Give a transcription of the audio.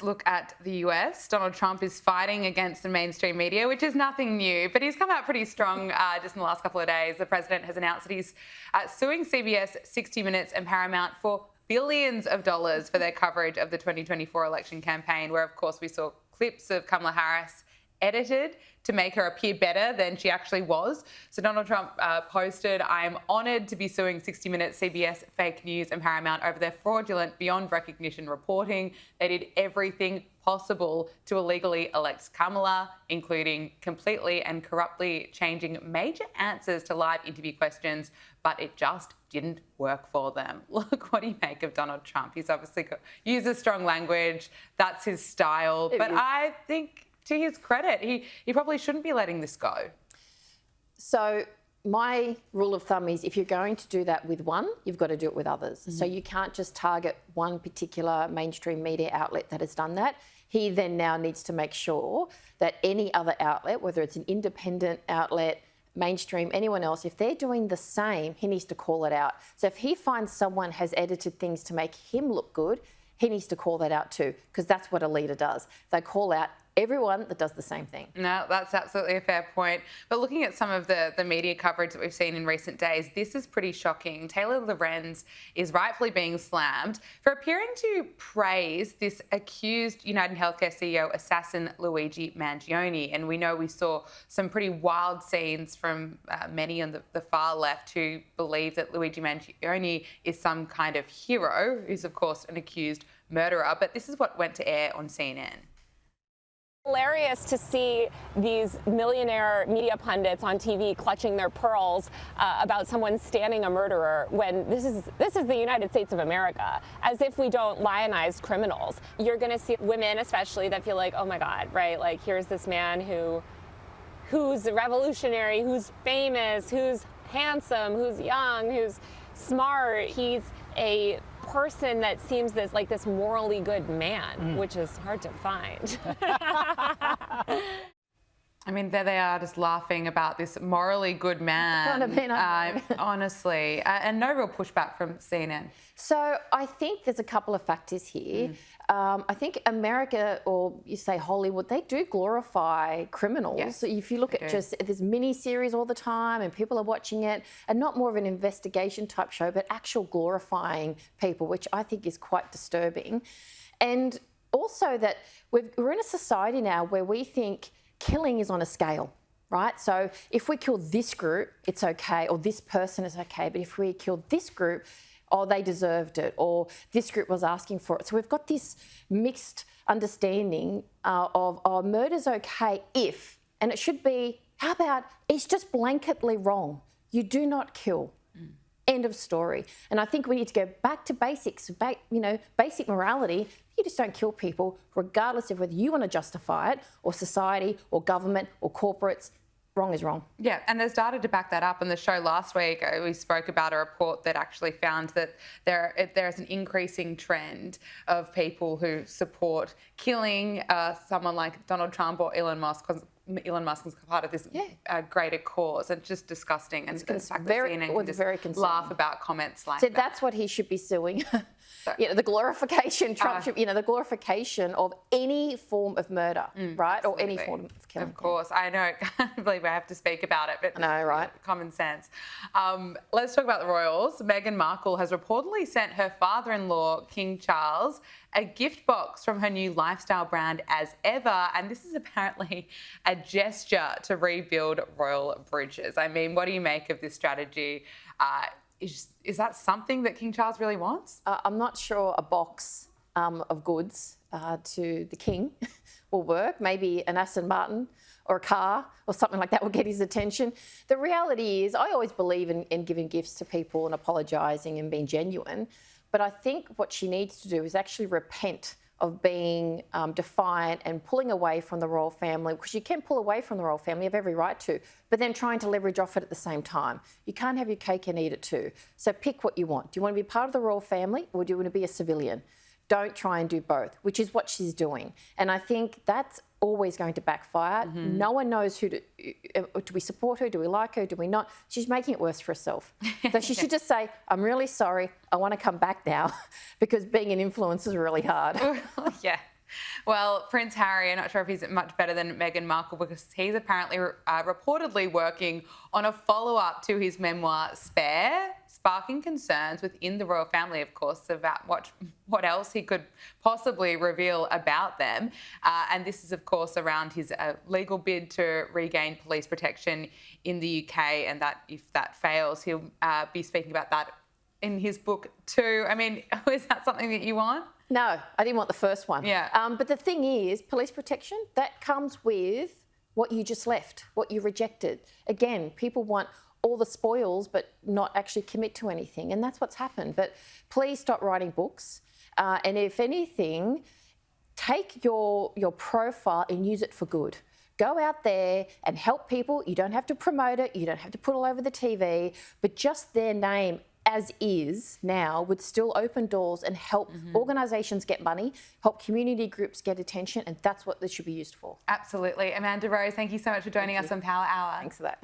Look at the US. Donald Trump is fighting against the mainstream media, which is nothing new, but he's come out pretty strong just in the last couple of days. The president has announced that he's suing CBS, 60 Minutes and Paramount for billions of dollars for their coverage of the 2024 election campaign, where, of course, we saw clips of Kamala Harris edited to make her appear better than she actually was. So Donald Trump posted, "I am honoured to be suing 60 Minutes, CBS, Fake News and Paramount over their fraudulent, beyond recognition reporting. They did everything possible to illegally elect Kamala, including completely and corruptly changing major answers to live interview questions, but it just didn't work for them." Look, what do you make of Donald Trump? He's obviously uses strong language. That's his style. But I think, to his credit, he probably shouldn't be letting this go. So my rule of thumb is if you're going to do that with one, you've got to do it with others. So you can't just target one particular mainstream media outlet that has done that. He then now needs to make sure that any other outlet, whether it's an independent outlet, mainstream, anyone else, if they're doing the same, he needs to call it out. So if he finds someone has edited things to make him look good, he needs to call that out too, because that's what a leader does. They call out everyone that does the same thing. No, that's absolutely a fair point. But looking at some of the media coverage that we've seen in recent days, this is pretty shocking. Taylor Lorenz is rightfully being slammed for appearing to praise this accused United Healthcare CEO assassin Luigi Mangione. And we know we saw some pretty wild scenes from many on the far left who believe that Luigi Mangione is some kind of hero, who's of course an accused murderer. But this is what went to air on CNN. Hilarious to see these millionaire media pundits on TV clutching their pearls about someone standing a murderer when this is the United States of America, as if we don't lionize criminals. You're going to see women especially that feel like, oh my God, right? Like, here's this man who's revolutionary, who's famous, who's handsome, who's young, who's smart. He's a person that seems like this morally good man, which is hard to find. I mean, there they are just laughing about this morally good man. Honestly, and no real pushback from CNN. So I think there's a couple of factors here. I think America, or you say Hollywood, they do glorify criminals. Yes, so if you look at there's mini-series all the time and people are watching it, and not more of an investigation type show, but actual glorifying people, which I think is quite disturbing. And also that we're in a society now where we think killing is on a scale, right? So if we kill this group, it's okay, or this person is okay, but if we kill this group, oh, they deserved it, or this group was asking for it. So we've got this mixed understanding of, oh, murder's okay if, and it should be, how about it's just blanketly wrong. You do not kill. End of story. And I think we need to go back to basics, basic morality. You just don't kill people, regardless of whether you want to justify it, or society, or government, or corporates. Wrong is wrong. Yeah, and there's data to back that up. In the show last week, we spoke about a report that actually found that there's an increasing trend of people who support killing someone like Donald Trump or Elon Musk, because Elon Musk is part of this greater cause. It's just disgusting. And the fact that CNN can just laugh about comments like that. So that's what he should be suing. The glorification, Trump should, the glorification of any form of murder, right? Absolutely. Or any form of killing. Of course. I know, I can't believe I have to speak about it, but I know, right? Common sense. Let's talk about the royals. Meghan Markle has reportedly sent her father-in-law, King Charles, a gift box from her new lifestyle brand As Ever, and this is apparently a gesture to rebuild royal bridges. I mean, what do you make of this strategy? Is that something that King Charles really wants? I'm not sure a box of goods to the king will work. Maybe an Aston Martin or a car or something like that will get his attention. The reality is, I always believe in giving gifts to people and apologising and being genuine. But I think what she needs to do is actually repent of being defiant and pulling away from the royal family, because you can pull away from the royal family, you have every right to, but then trying to leverage off it at the same time. You can't have your cake and eat it too. So pick what you want. Do you want to be part of the royal family, or do you want to be a civilian? Don't try and do both, which is what she's doing. And I think that's always going to backfire. No one knows who to, do we support her? Do we like her? Do we not? She's making it worse for herself. So she should just say, I'm really sorry. I want to come back now, because being an influencer is really hard. Yeah. Well, Prince Harry, I'm not sure if he's much better than Meghan Markle because he's apparently reportedly working on a follow-up to his memoir, Spare, sparking concerns within the royal family, of course, about what else he could possibly reveal about them. And this is, of course, around his legal bid to regain police protection in the UK, and that if that fails, he'll be speaking about that in his book too. I mean, is that something that you want? No, I didn't want the first one. Yeah. But the thing is, police protection, that comes with what you just left, what you rejected. Again, people want all the spoils but not actually commit to anything, and that's what's happened. But please stop writing books. And if anything, take your profile and use it for good. Go out there and help people. You don't have to promote it. You don't have to put it all over the TV, but just their name as is now would still open doors and help organisations get money, help community groups get attention, and that's what this should be used for. Absolutely. Amanda Rose, thank you so much for joining us on Power Hour. Thanks for that.